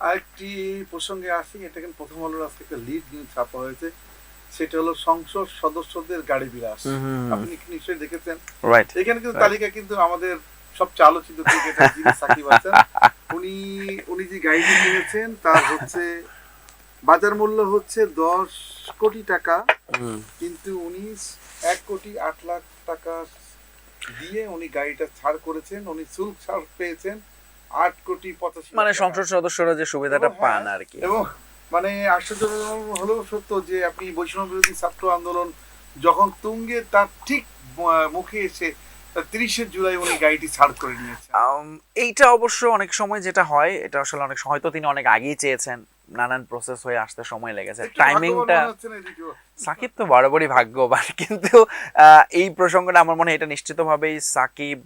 আরেকটি প্রসঙ্গে আসি, এটা কিন্তু প্রথম আলোর আজকে একটা লিড নিউজ ছাপা হয়েছে, সেটা হলো সংসদ সদস্যদের গাড়ি বিলাস। আপনি কি নিশ্চয়ই দেখেছেন? রাইট। এখানে কিন্তু তালিকা কিন্তু আমাদের সবচেয়ে আলোচিত ক্রিকেটার যিনি সাকিব আছেন, উনি উনি যে গাড়িটি কিনেছেন তার হচ্ছে বাজার মূল্য হচ্ছে 10 কোটি টাকা, কিন্তু উনি 1,08,00,000 টাকা দিয়ে উনি গাড়িটা ছাড় করেছেন, উনি শুল্ক ছাড় পেয়েছেন 8,85,00,000 মানে টাকা। সংসদ সদস্যরা যে সুবিধাটা এবং পান হ্যাঁ, আর কি। এবং মানে আশ্চর্যজনক হলেও সত্য যে আপনি বৈষম্য বিরোধী ছাত্র আন্দোলন যখন তুঙ্গে তার ঠিক মুখে এসে 30শে জুলাই উনি গাড়িটি ছাড় করে নিয়েছেন। এইটা অবশ্য অনেক সময় যেটা হয়, এটা আসলে অনেক সময় তো তিনি অনেক আগেই চেয়েছেন, নানান প্রসেস হয়ে আসতে সময় লেগেছে, একটু ভাগ্যবান টাইমিংটা। মনে হচ্ছে না এদিকেও? সাকিব তো বরাবরই ভাগ্যবান, কিন্তু এই প্রসঙ্গটা আমার মনে হয় এটা নিশ্চিতভাবেই সাকিব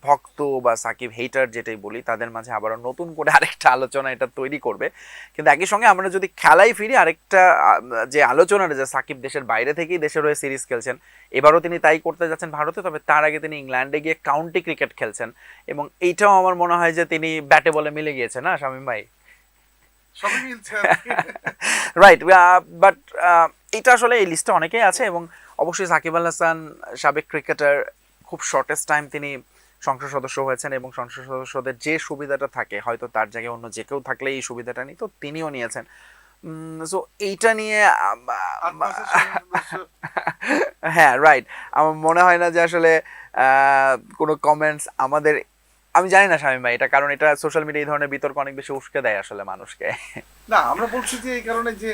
ভক্ত বা সাকিব হেটার যেটাই বলি তাদের মাঝে আবারও নতুন করে আরেকটা আলোচনা এটা তৈরি করবে। কিন্তু একই সঙ্গে আমরা যদি খেলাই ফিরি, আরেকটা যে আলোচনাটা যে সাকিব দেশের বাইরে থেকেই দেশের হয়ে সিরিজ খেলছেন, এবারও তিনি তাই করতে যাচ্ছেন ভারতে, তবে তার আগে তিনি ইংল্যান্ডে গিয়ে কাউন্টি ক্রিকেট খেলছেন, এবং এইটাও আমার মনে হয় যে তিনি ব্যাটে বলে মিলে গিয়েছে না শামীম ভাই? সবই মিলছে আর কি। রাইট। বাট এটা আসলে এই লিস্টে অনেকেই আছে, এবং অবশ্যই সাকিব আল হাসান সাবেক ক্রিকেটার, খুব শর্টেস্ট টাইম তিনি সংসদ সদস্য হয়েছেন, এবং সংসদ সদস্যদের যে সুবিধাটা থাকে হয়তো তার জায়গায় অন্য যে কেউ থাকলে এই সুবিধাটা নিত, তিনিও নিয়েছেন। সো এইটা নিয়ে 8 মাসের সদস্য। হ্যাঁ রাইট, আমার মনে হয় না যে আসলে কোনো কমেন্টস আমাদের, আমি জানি না শামীম ভাই এটা, কারণ এটা সোশ্যাল মিডিয়া এই ধরনের বিতর্ক অনেক বেশি উস্কে দেয় আসলে মানুষকে। না, আমরা বলছি যে এই কারণে যে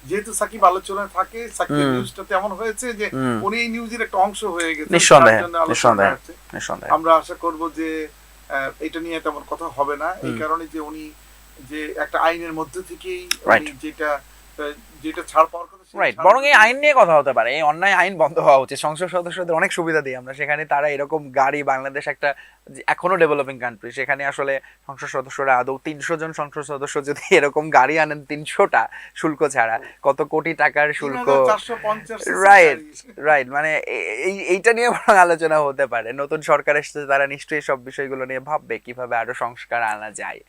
যেহেতু সাকিব আলোচনায় থাকে, সাকিবের নিউজটা তেমন হয়েছে যে উনি এই নিউজের একটা অংশ হয়ে গেছে, তার নিঃসন্দেহে জন্য আলোচনা নিঃসন্দেহে হচ্ছে। নিঃসন্দেহে। আমরা আশা করব যে এটা নিয়ে তেমন কথা হবে না, এই কারণে যে উনি যে একটা আইনের মধ্যে থেকেই রাইট উনি যেটা যেটা ছাড় পাওয়ার কথা সেই রাইট, ছাড় বরং এই আইন নিয়ে কথা হতে পারে, এই অন্যায় আইন বন্ধ হওয়া উচিত। সংসদ সদস্যদের অনেক সুবিধা দিই আমরা, সেখানে তারা এরকম গাড়ি, বাংলাদেশ একটা এখনো ডেভেলপিং কান্ট্রি, সেখানে আসলে সংসদ সদস্যরা আদৌ 300 জন সংসদ সদস্য যদি এরকম গাড়ি আনেন 300টা শুল্ক ছাড়া, কত কোটি টাকার শুল্ক। 3,450 রাইট রাইট, মানে এইটা নিয়ে বরং আলোচনা হতে পারে। নতুন সরকার এসেছে, তারা নিশ্চয়ই সব বিষয়গুলো নিয়ে ভাববে কিভাবে আরো সংস্কার আনা যায়।